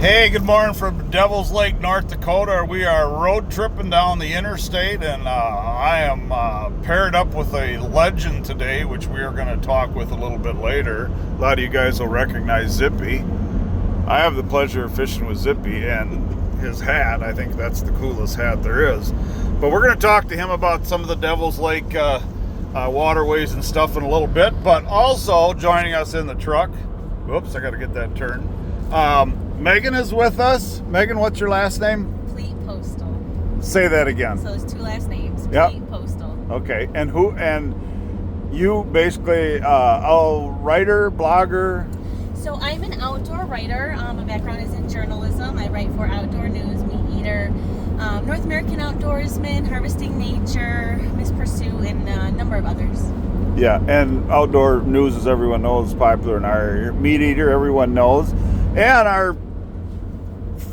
Hey, good morning from Devil's Lake, North Dakota. We are road tripping down the interstate, and I am paired up with a legend today, which we are going to talk with a little bit later. A lot of you guys will recognize Zippy. I have the pleasure of fishing with Zippy, and his hat, I think that's the coolest hat there is. But we're going to talk to him about some of the Devil's Lake waterways and stuff in a little bit, but also joining us in the truck. Whoops, I got to get that turned. Megan is with us. Megan, what's your last name? Fleet Postal. Say that again. So there's two last names. Yep. Fleet Postal. Okay. And you basically a writer, blogger? So I'm an outdoor writer. My background is in journalism. I write for Outdoor News, Meat Eater, North American Outdoorsman, Harvesting Nature, Miss Pursuit, and a number of others. Yeah, and Outdoor News, as everyone knows, is popular in our area. Meat Eater, everyone knows. And our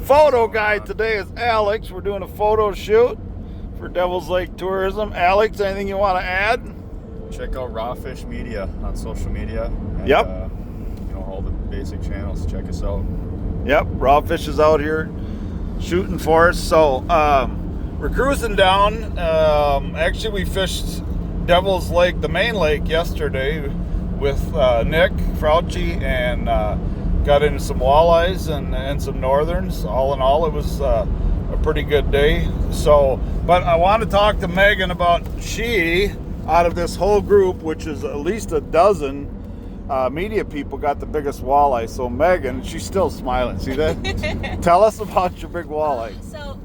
photo guy today is Alex. We're doing a photo shoot for Devil's Lake Tourism. Alex, anything you want to add? Check out Raw Fish Media on social media. And, yep. All the basic channels. Check us out. Yep, Raw Fish is out here shooting for us. So we're cruising down. Actually, we fished Devil's Lake, the main lake, yesterday with Nick Frauchi, and got into some walleyes and some northerns. All in all, it was a pretty good day. So, but I want to talk to Megan about she, out of this whole group, which is at least a dozen media people, got the biggest walleye. So Megan, she's still smiling. See that? Tell us about your big walleye. So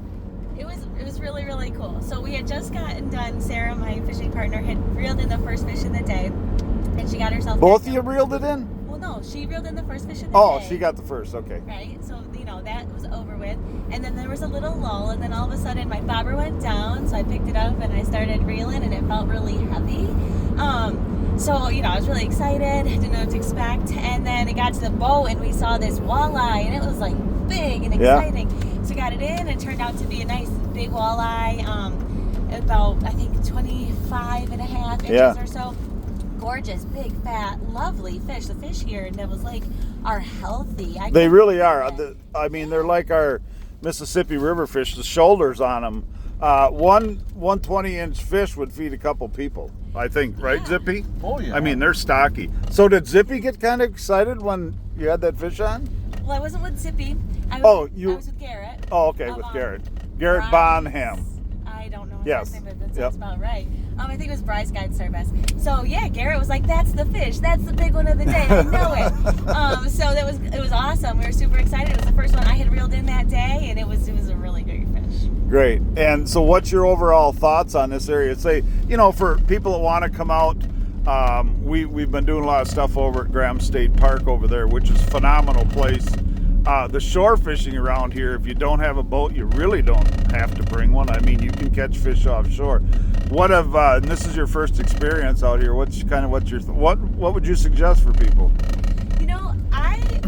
it was really, really cool. So we had just gotten done. Sarah, my fishing partner, had reeled in the first fish of the day, and she got herself. Both of you reeled it in? Well, no, she reeled in the first fish of the day. Oh, she got the first. Okay. Right. So that was over with, and then there was a little lull, and then all of a sudden my bobber went down, so I picked it up and I started reeling, and it felt really heavy. So I was really excited, didn't know what to expect, and then it got to the boat and we saw this walleye, and it was like big and exciting. Yeah. So got it in, and it turned out to be a nice big walleye, about I think 25 and a half inches or so. Gorgeous, big, fat, lovely fish. The fish here in Devil's Lake are healthy. They really are. They're like our Mississippi River fish. The shoulders on them. One 20-inch fish would feed a couple people, I think. Right, Zippy? Oh, yeah. I mean, they're stocky. So did Zippy get kind of excited when you had that fish on? Well, I wasn't with Zippy. I was with Garrett. Oh, okay, with Garrett. Garrett Bonham. I don't know his name, but that sounds about right. I think it was Bryce Guide Service. So yeah, Garrett was like, "That's the fish. That's the big one of the day. I know it." So it was awesome. We were super excited. It was the first one I had reeled in that day, and it was a really big fish. Great. And so, what's your overall thoughts on this area? Say, for people that want to come out, we've been doing a lot of stuff over at Graham State Park over there, which is a phenomenal place. The shore fishing around here, if you don't have a boat, you really don't have to bring one. I mean, you can catch fish offshore. And this is your first experience out here. What would you suggest for people?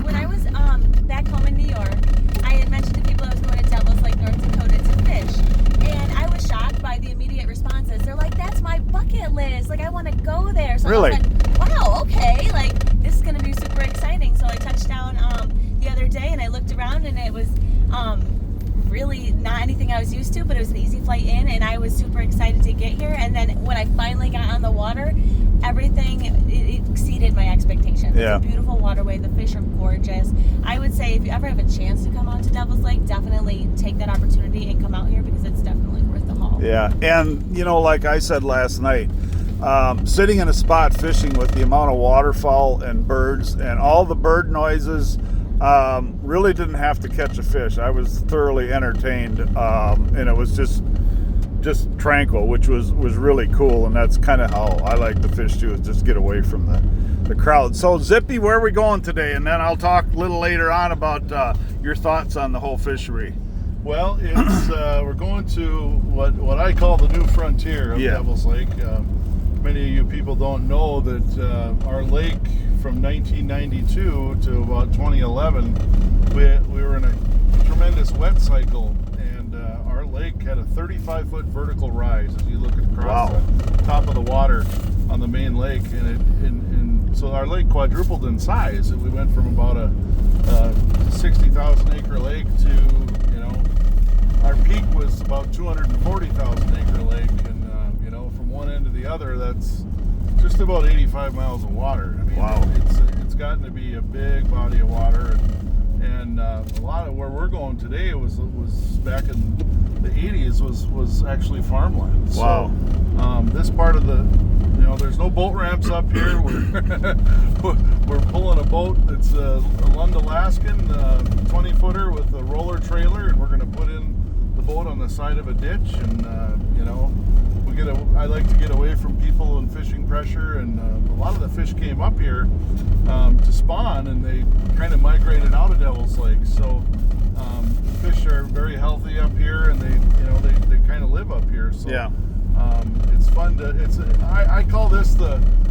When I was back home in New York, I had mentioned to people I was going to Devil's Lake, North Dakota to fish, and I was shocked by the immediate responses. They're like, "That's my bucket list. Like, I want to go there." So really? I was like, "Wow, okay. Like, this is going to be super exciting." So I touched down the other day, and I looked around, and it was really not anything I was used to, but it was an easy flight in, and I was super excited to get here. And then when I finally got on the water, everything it exceeded my expectations. Yeah. It's a beautiful waterway. The fish are gorgeous. I would say if you ever have a chance to come out to Devil's Lake, definitely take that opportunity and come out here, because it's definitely worth the haul. Yeah, and like I said last night, sitting in a spot fishing with the amount of waterfowl and birds and all the bird noises, really didn't have to catch a fish. I was thoroughly entertained, and it was just tranquil, which was really cool. And that's kind of how I like to fish too, is just get away from the crowd. So Zippy, where are we going today? And then I'll talk a little later on about your thoughts on the whole fishery. Well, it's we're going to what I call the new frontier of Devil's Lake. Many of you people don't know that our lake, from 1992 to about 2011, we were in a tremendous wet cycle, and our lake had a 35-foot vertical rise as you look across the top of the water on the main lake, and so our lake quadrupled in size. We went from about a 60,000 150,000 acre lake to, you know, our peak was about 240,000 acre lake, and you know, from one end to the other, that's just about 85 miles of water. I mean, wow. It's gotten to be a big body of water, and a lot of where we're going today was back in the 80s was actually farmland. Wow. So this part of the, you know, there's no boat ramps up here. We're pulling a boat that's a Lund Alaskan 20-footer with a roller trailer, and we're going to put in the boat on the side of a ditch, and you know, I like to get away from people and fishing pressure, and a lot of the fish came up here to spawn, and they kind of migrated out of Devil's Lake. So the fish are very healthy up here, and they kind of live up here. So Yeah. it's fun to. I call this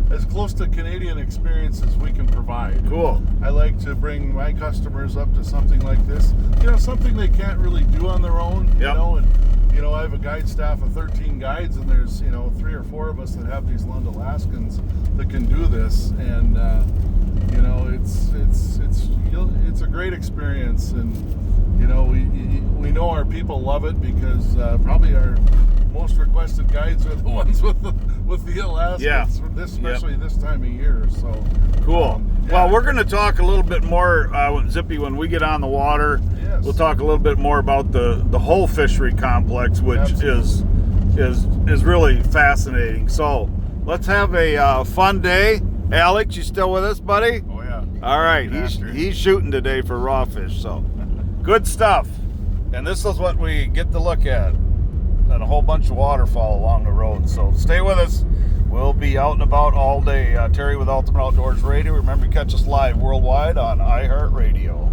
as close to Canadian experience as we can provide. Cool. I like to bring my customers up to something like this. You know, something they can't really do on their own. Yep. You know, and you know, I have a guide staff of 13 guides, and there's, you know, 3 or 4 of us that have these Lund Alaskans that can do this, and you know, it's a great experience, and you know, we know our people love it because probably our most requested guides are the ones with the Alaskans. Yeah. Especially this time of year. So cool. Yeah. Well, we're going to talk a little bit more, Zippy, when we get on the water. Yes. We'll talk a little bit more about the whole fishery complex, which is really fascinating. So let's have a fun day. Alex, you still with us, buddy? Oh yeah. All right, Master. he's shooting today for raw fish, so good stuff. And this is what we get to look at, and a whole bunch of waterfall along the road. So stay with us. We'll be out and about all day. Terry with Ultimate Outdoors Radio. Remember to catch us live worldwide on iHeartRadio.